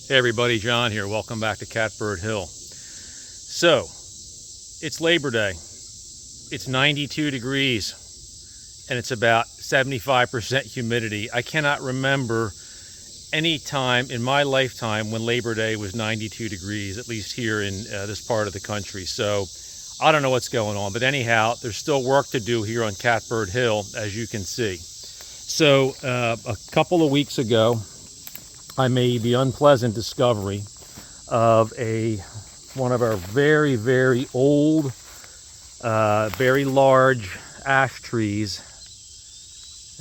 Hey everybody, John here. Welcome back to Catbird Hill. So, it's Labor Day. It's 92 degrees and it's about 75% humidity. I cannot remember any time in my lifetime when Labor Day was 92 degrees, at least here in this part of the country. So, I don't know what's going on, but anyhow, there's still work to do here on Catbird Hill, as you can see. So, a couple of weeks ago, I made the unpleasant discovery of one of our very, very old, very large ash trees.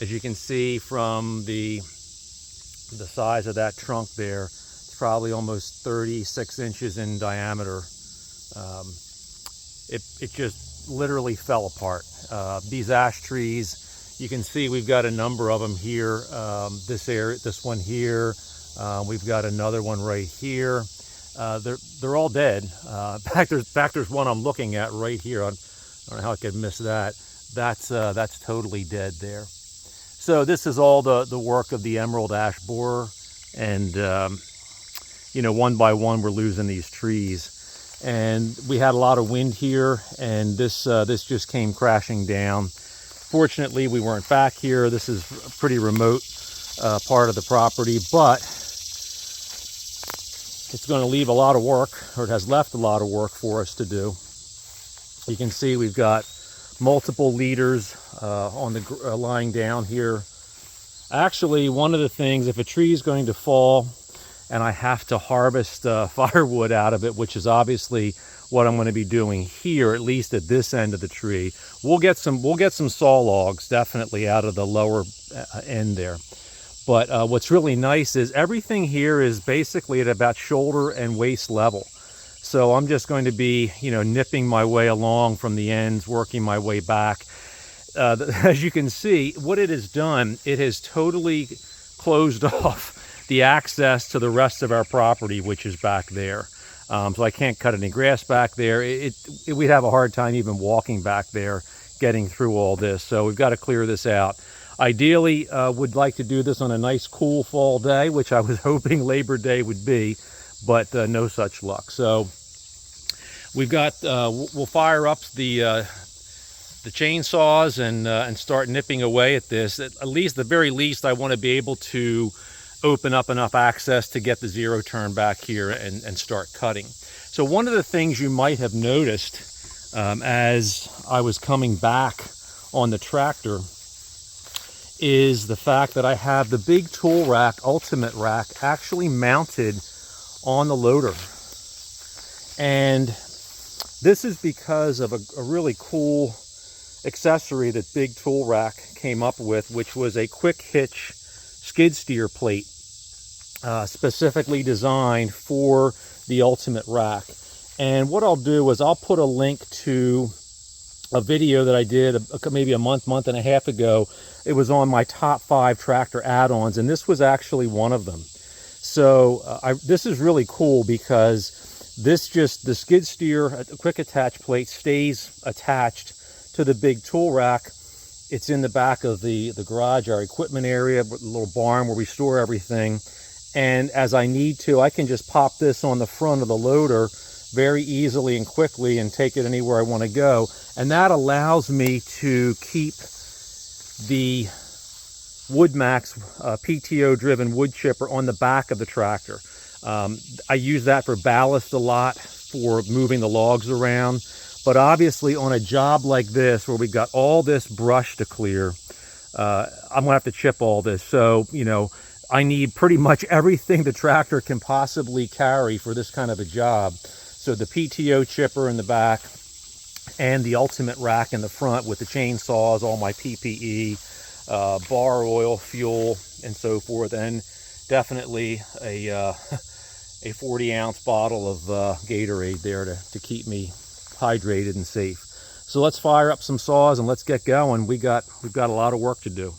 As you can see from the size of that trunk there, it's probably almost 36 inches in diameter. It just literally fell apart. These ash trees, you can see we've got a number of them here. This one here. We've got another one right here. They're all dead. In fact, there's one I'm looking at right here. I don't know how I could miss that. That's totally dead there. So this is all the work of the emerald ash borer, and one by one we're losing these trees. And we had a lot of wind here, and this just came crashing down. Fortunately, we weren't back here. This is a pretty remote part of the property, but it's going to leave a lot of work, or it has left a lot of work for us to do. You can see we've got multiple leaders lying down here. Actually, one of the things, if a tree is going to fall and I have to harvest firewood out of it, which is obviously what I'm going to be doing here, at least at this end of the tree, we'll get some saw logs definitely out of the lower end there. But what's really nice is everything here is basically at about shoulder and waist level. So I'm just going to be, nipping my way along from the ends, working my way back. As you can see, what it has done, it has totally closed off the access to the rest of our property, which is back there. So I can't cut any grass back there. We'd have a hard time even walking back there, getting through all this. So we've got to clear this out. Ideally, would like to do this on a nice cool fall day, which I was hoping Labor Day would be, but no such luck. So we've got, we'll fire up the chainsaws and start nipping away at this. At least, the very least, I want to be able to open up enough access to get the zero turn back here and start cutting. So one of the things you might have noticed as I was coming back on the tractor is the fact that I have the big tool rack, ultimate rack, actually mounted on the loader. And this is because of a really cool accessory that Big Tool Rack came up with, which was a quick hitch skid steer plate, specifically designed for the ultimate rack. And what I'll do is I'll put a link to a video that I did maybe a month and a half ago. It was on my top 5 tractor add-ons, and this was actually one of them. So this is really cool because the skid steer quick attach plate stays attached to the big tool rack. It's in the back of the garage, our equipment area, the little barn where we store everything. And as I need to, I can just pop this on the front of the loader very easily and quickly and take it anywhere I want to go. And that allows me to keep the WoodMax PTO driven wood chipper on the back of the tractor. I use that for ballast a lot, for moving the logs around. But obviously on a job like this, where we've got all this brush to clear, I'm gonna have to chip all this. So, I need pretty much everything the tractor can possibly carry for this kind of a job. So the PTO chipper in the back and the ultimate rack in the front with the chainsaws, all my PPE, bar oil, fuel, and so forth, and definitely a 40-ounce bottle of Gatorade there to keep me hydrated and safe. So let's fire up some saws and let's get going. We've got a lot of work to do.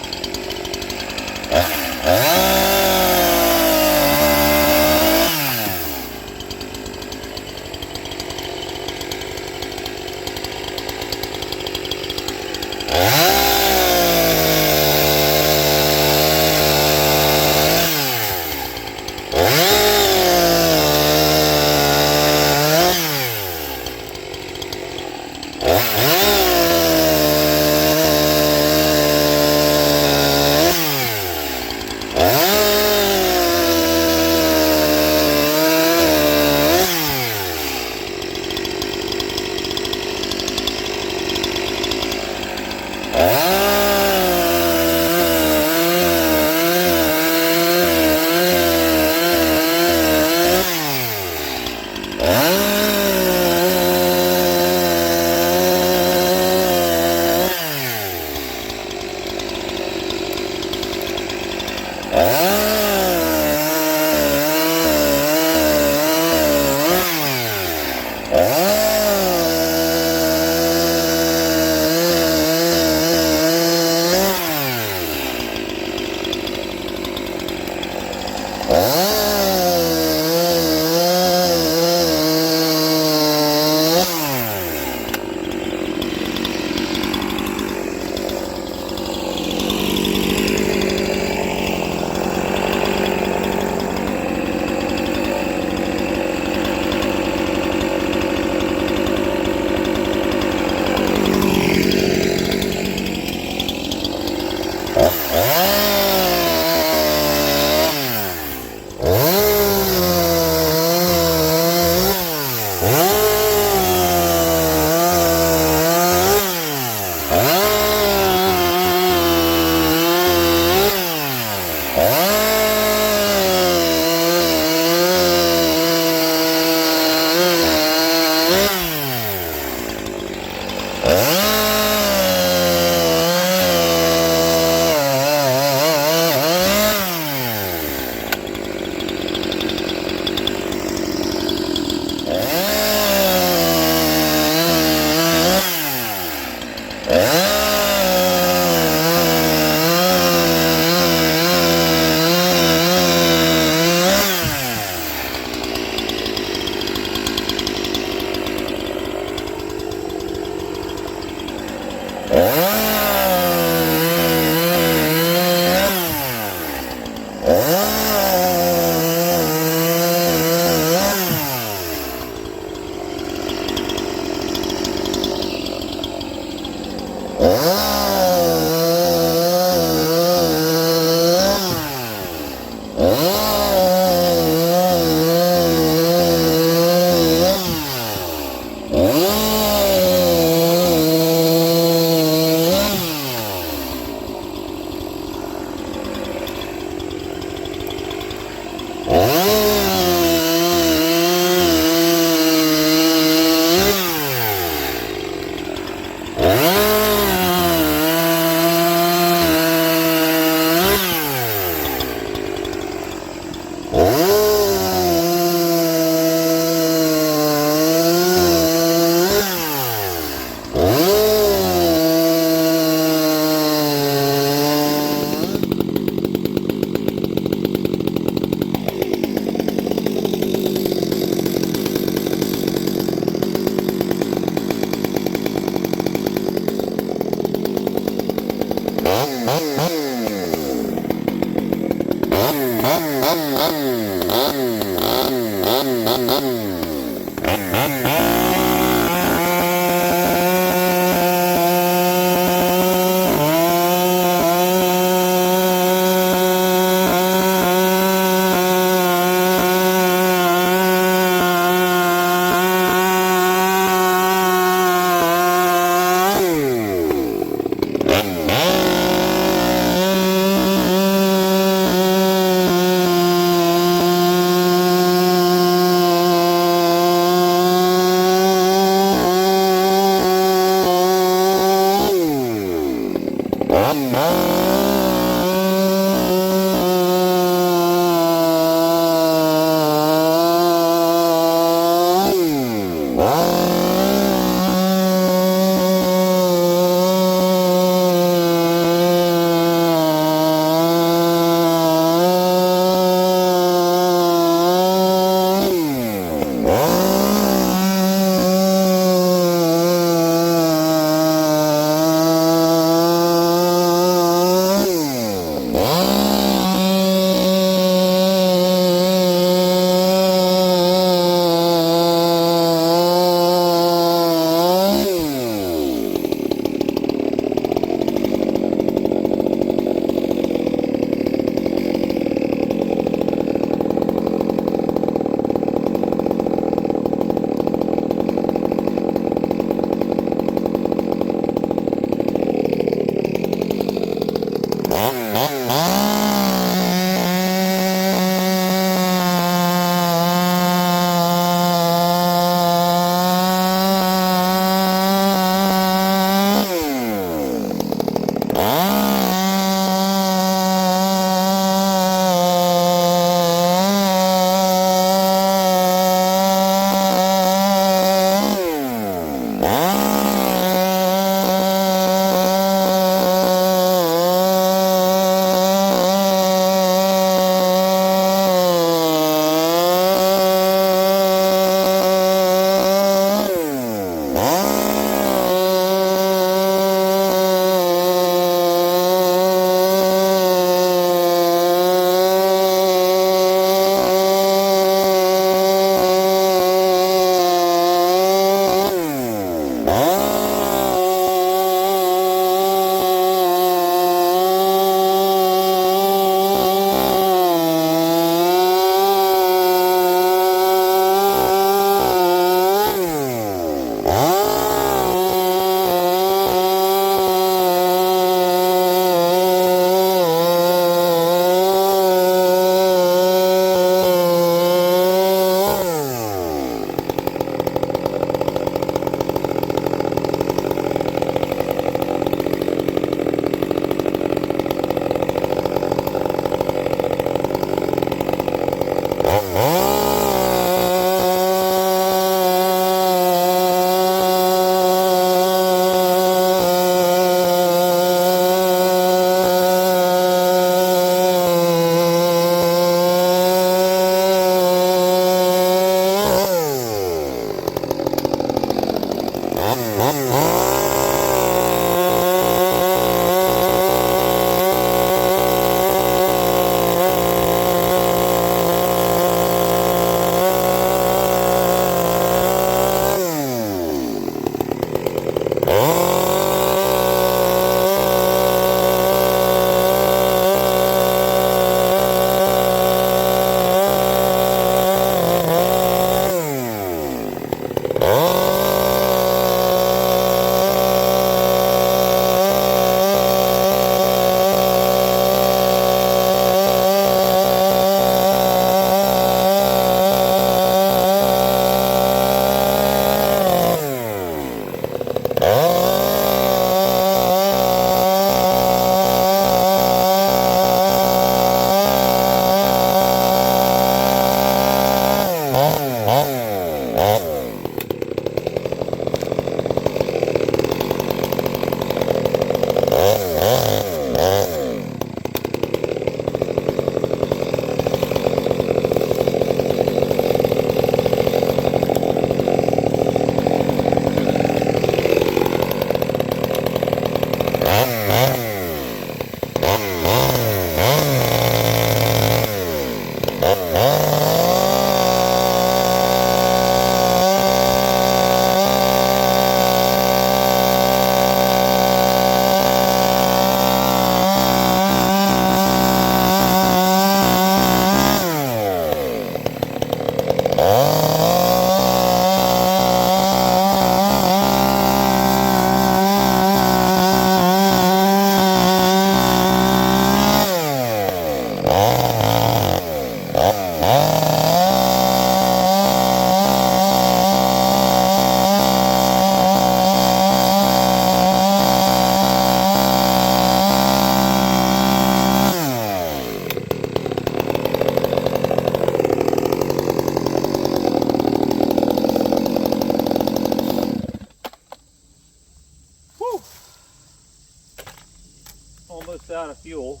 Almost out of fuel.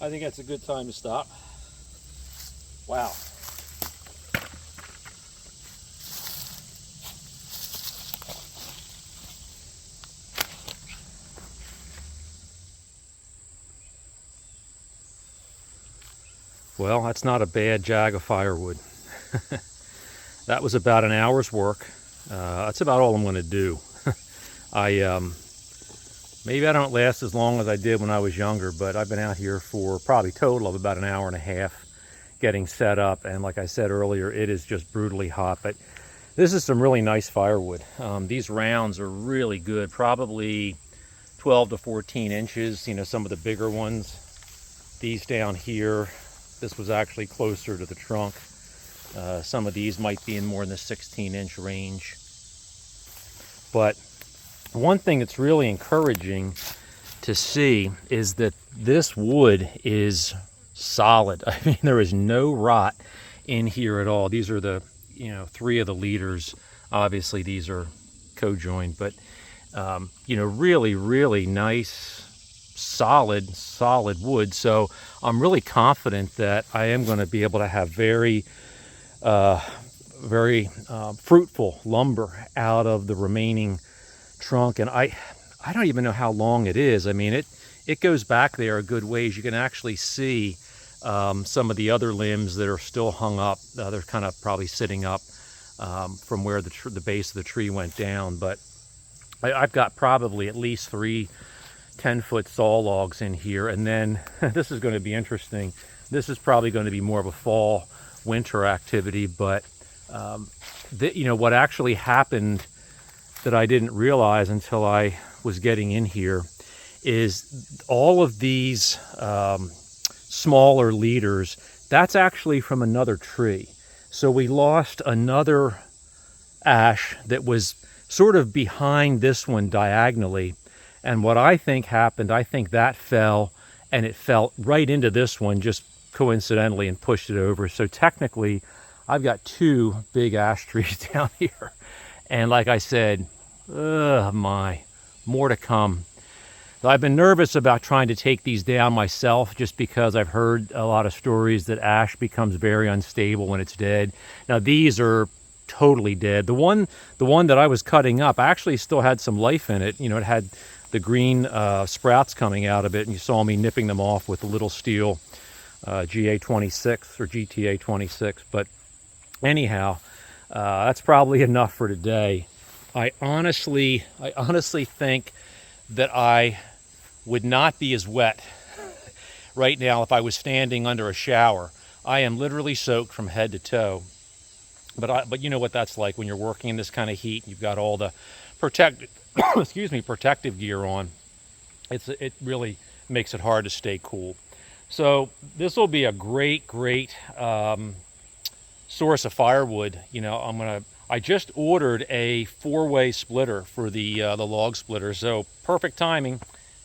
I think that's a good time to stop. Wow. Well, that's not a bad jag of firewood. That was about an hour's work. That's about all I'm going to do. Maybe I don't last as long as I did when I was younger, but I've been out here for probably total of about an hour and a half getting set up. And like I said earlier, it is just brutally hot. But this is some really nice firewood. These rounds are really good, probably 12 to 14 inches, you know, some of the bigger ones. These down here, this was actually closer to the trunk. Some of these might be in more in the 16-inch range. But one thing that's really encouraging to see is that this wood is solid. I mean, there is no rot in here at all. These are the, you know, 3 of the leaders. Obviously, these are co-joined, but you know, really, really nice, solid wood. So I'm really confident that I am going to be able to have very fruitful lumber out of the remaining trunk. And I don't even know how long it is. I mean, it goes back there a good ways. You can actually see some of the other limbs that are still hung up. They're kind of probably sitting up from where the base of the tree went down. But I've got probably at least 3 10-foot saw logs in here. And then this is going to be interesting. This is probably going to be more of a fall winter activity. But you know, what actually happened that I didn't realize until I was getting in here is all of these smaller leaders, that's actually from another tree. So we lost another ash that was sort of behind this one diagonally. And what I think happened, I think that fell, and it fell right into this one just coincidentally and pushed it over. So technically, I've got 2 big ash trees down here. And like I said, more to come. I've been nervous about trying to take these down myself just because I've heard a lot of stories that ash becomes very unstable when it's dead. Now these are totally dead. The one that I was cutting up actually still had some life in it. You know, it had the green sprouts coming out of it, and you saw me nipping them off with the little steel GA26 or GTA26. But anyhow, that's probably enough for today. I honestly think that I would not be as wet right now if I was standing under a shower. I am literally soaked from head to toe. But you know what that's like when you're working in this kind of heat. You've got all the protective gear on. It really makes it hard to stay cool. So this will be a great source of firewood. You know, I just ordered a 4-way splitter for the log splitter, so perfect timing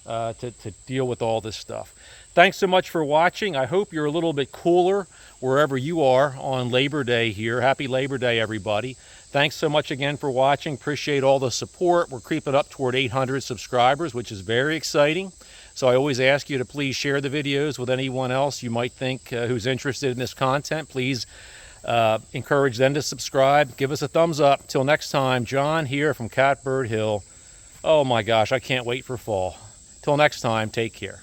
to deal with all this stuff. Thanks so much for watching. I hope you're a little bit cooler wherever you are on Labor Day here. Happy Labor Day, everybody. Thanks so much again for watching. Appreciate all the support. We're creeping up toward 800 subscribers, which is very exciting. So I always ask you to please share the videos with anyone else you might think who's interested in this content. Please encourage them to subscribe. Give us a thumbs up. Till next time, John here from Catbird Hill. Oh my gosh, I can't wait for fall. Till next time, take care.